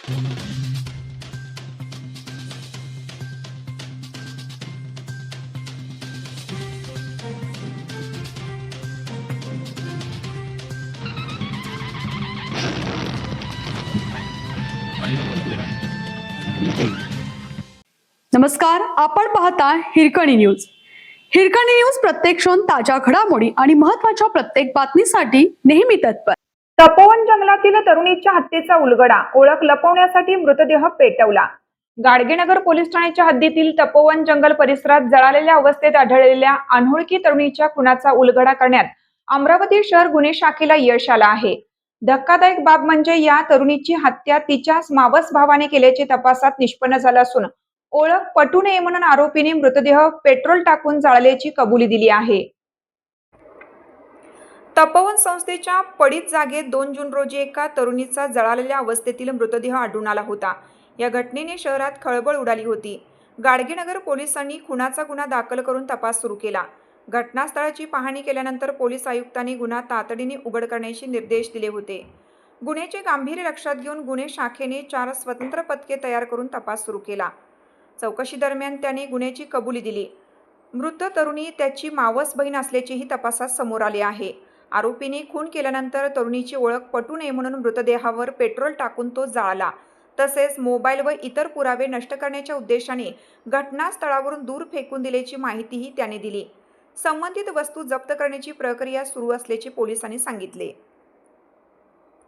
नमस्कार, आपण पाहता हिरकणी न्यूज. हिरकणी न्यूज प्रत्येक क्षण ताज्या घडामोडी आणि महत्त्वाच्या प्रत्येक बातमीसाठी नेहमी तत्पर. तपोवन जंगलातील तरुणीच्या हत्येचा उलगडा, ओळख लपवण्यासाठी मृतदेह पेटवला. गाडगेनगर पोलीस ठाण्याच्या हद्दीतील तपोवन जंगल परिसरात जळालेल्या अवस्थेत आढळलेल्या अनोळखी तरुणीच्या खुनाचा उलगडा करण्यात अमरावती शहर गुन्हे शाखेला यश आलं आहे. धक्कादायक बाब म्हणजे या तरुणीची हत्या तिच्या मावस भावाने केल्याचे तपासात निष्पन्न झालं असून ओळख पटू नये म्हणून आरोपीने मृतदेह पेट्रोल टाकून जाळल्याची कबुली दिली आहे. तपोवन संस्थेच्या पडीत जागेत 2 जून रोजी एका तरुणीचा जळालेल्या अवस्थेतील मृतदेह आढळून आला होता. या घटनेने शहरात खळबळ उडाली होती. गाडगेनगर पोलिसांनी खुनाचा गुन्हा दाखल करून तपास सुरू केला. घटनास्थळाची पाहणी केल्यानंतर पोलीस आयुक्तांनी गुन्हा तातडीने उघड करण्याचे निर्देश दिले होते. गुन्ह्याचे गांभीर्य लक्षात घेऊन गुन्हे शाखेने 4 स्वतंत्र पथके तयार करून तपास सुरू केला. चौकशी दरम्यान त्याने गुन्ह्याची कबुली दिली. मृत तरुणी त्याची मावस बहीण असल्याचेही तपासात समोर आले आहे. आरोपीने खून केल्यानंतर तरुणीची ओळख पटू नये म्हणून मृतदेहावर पेट्रोल टाकून तो जाळला. तसेच मोबाईल व इतर पुरावे नष्ट करण्याच्या उद्देशाने घटनास्थळावरून दूर फेकून दिल्याची माहितीही त्याने दिली. संबंधित वस्तू जप्त करण्याची प्रक्रिया सुरू असल्याचे पोलिसांनी सांगितले.